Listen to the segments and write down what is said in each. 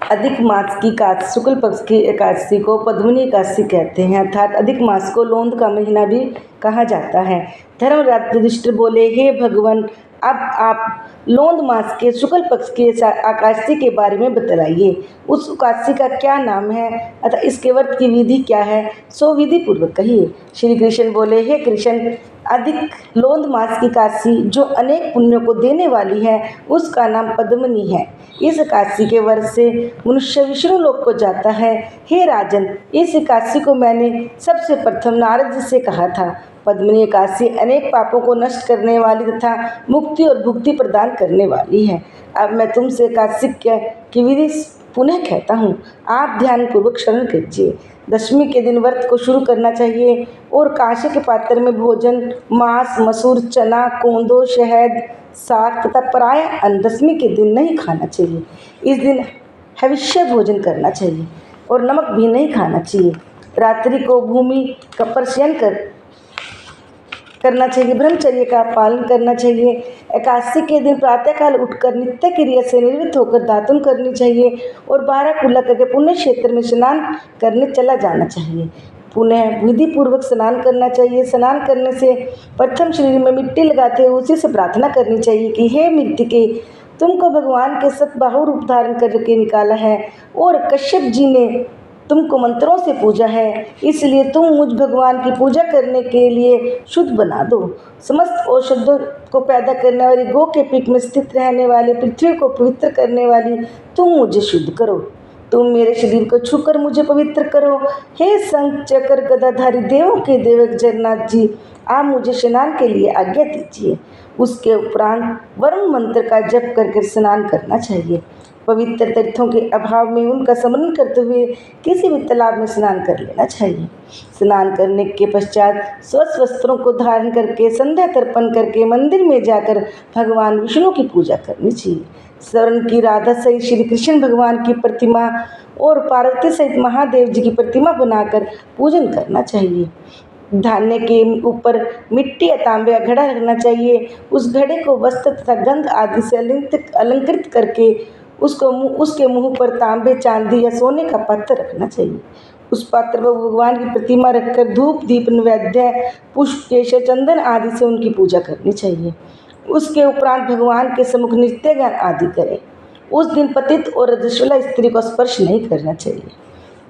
अधिक मास की एकादशी शुक्ल पक्ष की एकादशी को पद्मिनी एकादशी कहते हैं, अर्थात अधिक मास को लोंद का महीना भी कहा जाता है। धर्मराज युधिष्ठिर बोले, हे भगवान, अब आप लोंद मास के शुक्ल पक्ष की एकादशी के बारे में बतलाइए। उस एकादशी का क्या नाम है अतः इसके व्रत की विधि क्या है, सो विधि पूर्वक कहिए। श्री कृष्ण बोले, हे कृष्ण, अधिक लोंद मास की एकादशी जो अनेक पुण्यों को देने वाली है उसका नाम पद्मिनी है। इस एकादशी के व्रत से मनुष्य विष्णु लोक को जाता है। हे राजन, इस एकादशी को मैंने सबसे प्रथम नारद जी से कहा था। पद्मिनी एकादशी अनेक पापों को नष्ट करने वाली तथा मुक्ति और भुक्ति प्रदान करने वाली है। अब मैं तुमसे एकादशी की विधि पुनः कहता हूँ, आप ध्यान पूर्वक श्रवण कीजिए। दशमी के दिन व्रत को शुरू करना चाहिए और कांसे के पात्र में भोजन मांस, मसूर, चना, कोंदो, शहद, साग तथा प्राय अन्न दशमी के दिन नहीं खाना चाहिए। इस दिन हविष्य भोजन करना चाहिए और नमक भी नहीं खाना चाहिए। रात्रि को भूमि का पर शयन करना चाहिए। ब्रह्मचर्य का पालन करना चाहिए। एकादशी के दिन प्रातःकाल उठकर नित्य क्रिया से निर्वृत्त होकर दातुन करनी चाहिए और 12 कुल्ला करके पुण्य क्षेत्र में स्नान करने चला जाना चाहिए। पुनः विधि पूर्वक स्नान करना चाहिए। स्नान करने से प्रथम शरीर में मिट्टी लगाते हुए उसी से प्रार्थना करनी चाहिए कि हे मृत्तिके, तुमको भगवान के सतबाहु रूप धारण करके निकाला है और कश्यप जी ने तुमको मंत्रों से पूजा है, इसलिए तुम मुझ भगवान की पूजा करने के लिए शुद्ध बना दो। समस्त औषधों को पैदा करने वाली गौ के पीठ में स्थित रहने वाली पृथ्वी को पवित्र करने वाली तुम मुझे शुद्ध करो। तुम मेरे शरीर को छूकर मुझे पवित्र करो। हे शंख चक्र गदाधारी देवों के देवक जगन्नाथ जी, आप मुझे स्नान के लिए आज्ञा दीजिए। उसके उपरांत वरुण मंत्र का जप करके स्नान करना चाहिए। पवित्र तीर्थों के अभाव में उनका स्मरण करते हुए किसी भी तालाब में स्नान कर लेना चाहिए। स्नान करने के पश्चात स्वच्छ वस्त्रों को धारण करके संध्या तर्पण करके मंदिर में जाकर भगवान विष्णु की पूजा करनी चाहिए। स्वर्ण की राधा सहित श्री कृष्ण भगवान की प्रतिमा और पार्वती सहित महादेव जी की प्रतिमा बनाकर पूजन करना चाहिए। धान्य के ऊपर मिट्टी या तांबे का घड़ा रखना चाहिए। उस घड़े को वस्त्र तथा गंध आदि से अलंकृत करके उसके मुंह पर तांबे, चांदी या सोने का पात्र रखना चाहिए। उस पात्र पर भगवान की प्रतिमा रखकर धूप, दीप, नैवेद्य, पुष्प, केशर, चंदन आदि से उनकी पूजा करनी चाहिए। उसके उपरांत भगवान के सम्मुख नृत्य गान आदि करें। उस दिन पतित और रजस्वला स्त्री को स्पर्श नहीं करना चाहिए।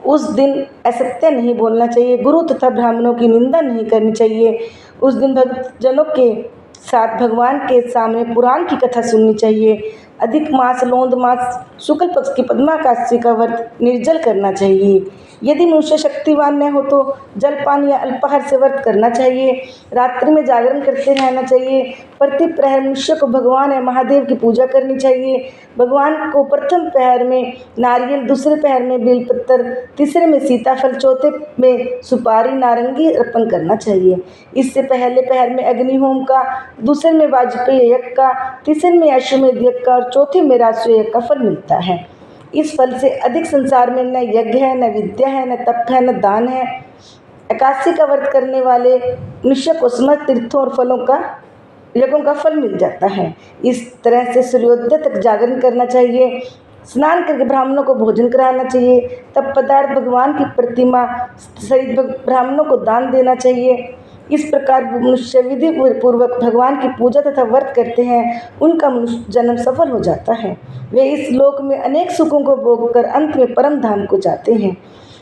उस दिन असत्य नहीं बोलना चाहिए। गुरु तथा ब्राह्मणों की निंदा नहीं करनी चाहिए। उस दिन भक्तजनों के साथ भगवान के सामने पुराण की कथा सुननी चाहिए। अधिक मास लोंद मास शुक्ल पक्ष की पद्मा एकादशी का व्रत निर्जल करना चाहिए। यदि मनुष्य शक्तिवान न हो तो जलपान या अल्पाहार से व्रत करना चाहिए। रात्रि में जागरण करते रहना चाहिए। प्रति प्रहर मनुष्य को भगवान या महादेव की पूजा करनी चाहिए। भगवान को प्रथम पहर में नारियल, दूसरे पहर में बेलपत्र, तीसरे में सीताफल, चौथे में सुपारी, नारंगी अर्पण करना चाहिए। इससे पहले पहर में अग्निहोम का, दूसरे में वाजपेयी यज्ञ का, तीसरे में अश्वमेध यज्ञ का और चौथे में राजसूय यज्ञ का फल मिलता है। इस फल से अधिक संसार में न यज्ञ है, न विद्या है, न तप है, न दान है। एकादशी का व्रत करने वाले मनुष्य को समस्त तीर्थों और यज्ञों का फल मिल जाता है। इस तरह से सूर्योदय तक जागरण करना चाहिए। स्नान करके ब्राह्मणों को भोजन कराना चाहिए। तब पदार्थ भगवान की प्रतिमा सहित ब्राह्मणों को दान देना चाहिए। इस प्रकार मनुष्य विधि पूर्वक भगवान की पूजा तथा व्रत करते हैं, उनका मनुष्य जन्म सफल हो जाता है। वे इस लोक में अनेक सुखों को भोग कर अंत में परम धाम को जाते हैं।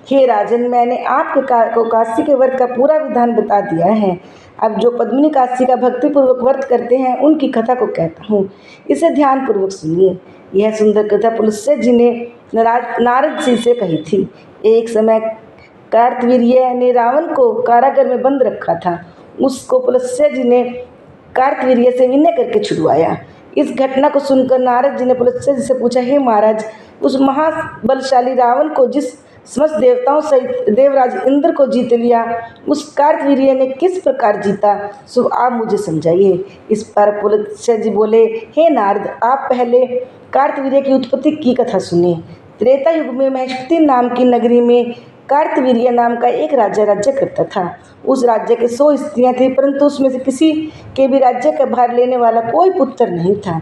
हे राजन, मैंने आपको एकादशी के व्रत का पूरा विधान बता दिया है। अब जो पद्मिनी एकादशी का भक्तिपूर्वक व्रत करते हैं उनकी कथा को कहता हूँ, इसे ध्यान पूर्वक सुनिए। यह सुंदर कथा पुलस्त्य जी ने नारद जी से कही थी। एक समय कार्तवीर्य ने रावण को कारागार में बंद रखा था। उसको पुलस्त्य जी ने कार्तवीर्य से विनय करके छुड़वाया। इस घटना को सुनकर नारद जी ने पुलस्त्य जी से पूछा, हे महाराज, उस महाबलशाली रावण को जिस समस्त देवताओं सहित देवराज इंद्र को जीत लिया, उस कार्तवीर्य ने किस प्रकार जीता, सो आप मुझे समझाइए। इस पर पुलस्त्य जी बोले, हे नारद, आप पहले कार्तवीर्य की उत्पत्ति की कथा सुनिए। त्रेता युग में महेशपति नाम की नगरी में कार्तवीर्य नाम का एक राजा राज्य करता था। उस राज्य के 100 स्त्रियां थी, परंतु उसमें से किसी के भी राज्य का भार लेने वाला कोई पुत्र नहीं था।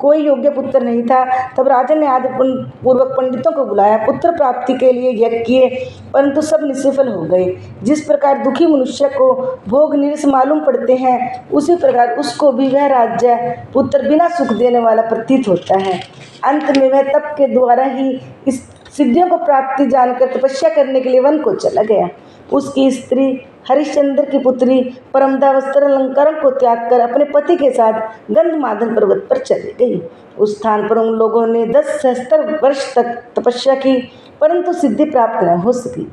कोई योग्य पुत्र नहीं था। तब राजा ने आदि पूर्वक पंडितों को बुलाया, पुत्र प्राप्ति के लिए यज्ञ किए, परंतु सब निष्फल हो गए। जिस प्रकार दुखी मनुष्य को भोग नीरस मालूम पड़ते हैं, उसी प्रकार उसको भी वह राज्य पुत्र बिना सुख देने वाला प्रतीत होता है। अंत में वह तप के द्वारा ही इस सिद्धियों को प्राप्ति जानकर तपस्या करने के लिए वन को चला गया। उसकी स्त्री हरिश्चंद्र की पुत्री परमदा वस्त्र अलंकारों को त्याग कर अपने पति के साथ गंधमादन पर्वत पर चली गई। उस स्थान पर उन लोगों ने 10 सहस्त्र वर्ष तक तपस्या की, परंतु सिद्धि प्राप्त न हो सकी।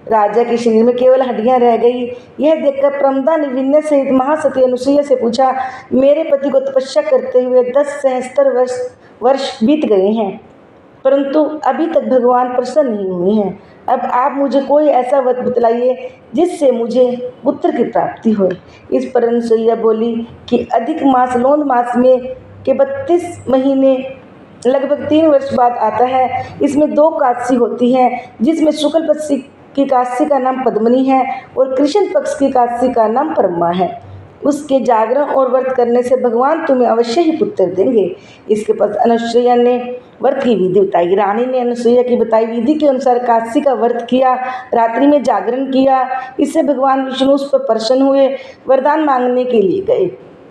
राजा के शरीर में केवल हड्डियां रह गई। यह देखकर प्रमदा ने विनय सहित महासती अनुसुईया से पूछा, मेरे पति को तपस्या करते हुए 10 सहस्त्र वर्ष बीत गए हैं, परंतु अभी तक भगवान प्रसन्न नहीं हुए हैं। अब आप मुझे कोई ऐसा व्रत बतलाइए जिससे मुझे पुत्र की प्राप्ति हो। इस पर अनुसुईया बोली कि अधिक मास लोंद मास में के 32 महीने लगभग 3 वर्ष बाद आता है। इसमें 2 काशी होती हैं, जिसमें शुक्ल पक्ष की काशी का नाम पद्मिनी है और कृष्ण पक्ष की काशी का नाम परमा है। उसके जागरण और व्रत करने से भगवान तुम्हें अवश्य ही पुत्र देंगे। इसके बाद अनुसुईया ने व्रत की विधि बताई। रानी ने अनुसुईया की बताई विधि के अनुसार काशी का व्रत किया, रात्रि में जागरण किया। इससे भगवान विष्णु उस पर प्रसन्न हुए, वरदान मांगने के लिए गए।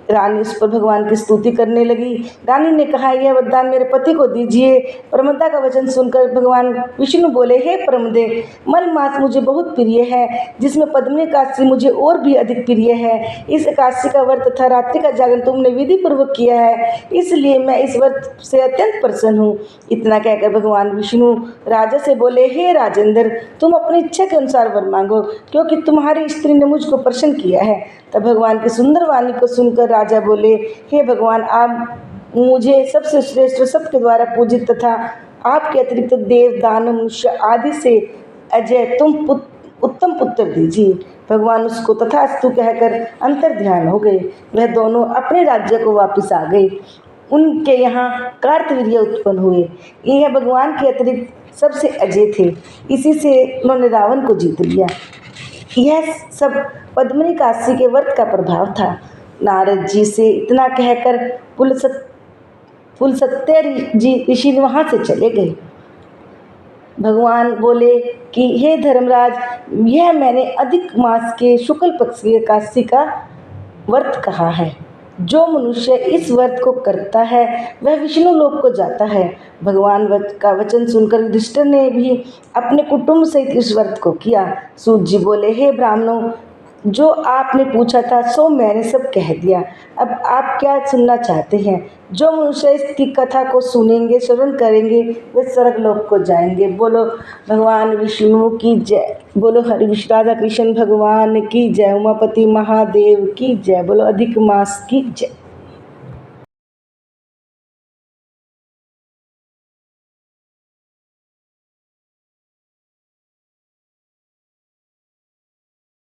रानी उस पर भगवान की स्तुति करने लगी। रानी ने कहा, यह वरदान मेरे पति को दीजिए। परमदा का वचन सुनकर भगवान विष्णु बोले, हे परमदे, मल मास मुझे बहुत प्रिय है, जिसमें पद्मिनी काशी मुझे और भी अधिक प्रिय है। इस काशी का व्रत तथा रात्रि का जागरण तुमने विधि पूर्वक किया है, इसलिए मैं इस व्रत से अत्यंत प्रसन्न हूँ। इतना कहकर भगवान विष्णु राजा से बोले, हे राजेंद्र, तुम अपनी इच्छा के अनुसार वर मांगो, क्योंकि तुम्हारी स्त्री ने मुझको प्रसन्न किया है। तब भगवान की सुंदर वाणी को सुनकर राजा बोले, हे भगवान, आप मुझे सबसे श्रेष्ठ, सबके द्वारा पूजित तथा आपके अतिरिक्त देव, दानव, मनुष्य आदि से अजय उत्तम पुत्र दीजिए। भगवान उसको तथास्तु कहकर अंतर ध्यान हो गए। वह दोनों अपने राज्य को वापस आ गए। उनके यहाँ कार्तवीर्य उत्पन्न हुए। यह भगवान के अतिरिक्त सबसे अजय थे। इसी से उन्होंने रावण को जीत लिया। यह सब पद्मिनी काशी के व्रत का प्रभाव था। नारद जी से इतना कहकर पुलस्त्य जी ऋषि वहाँ से चले गए। भगवान बोले कि हे धर्मराज, यह मैंने अधिक मास के शुक्ल पक्ष की एकादशी का व्रत कहा है। जो मनुष्य इस व्रत को करता है वह विष्णु लोक को जाता है। भगवान का वचन सुनकर युधिष्ठिर ने भी अपने कुटुंब सहित इस व्रत को किया। सूत जी बोले, हे ब्राह्मणों, जो आपने पूछा था सो मैंने सब कह दिया। अब आप क्या सुनना चाहते हैं? जो मनुष्य इसकी कथा को सुनेंगे, श्रवण करेंगे, वे स्वर्ग लोक को जाएंगे। बोलो भगवान विष्णु की जय। बोलो हरि विष्णु राधा कृष्ण भगवान की जय। उमापति महादेव की जय। बोलो अधिक मास की जय।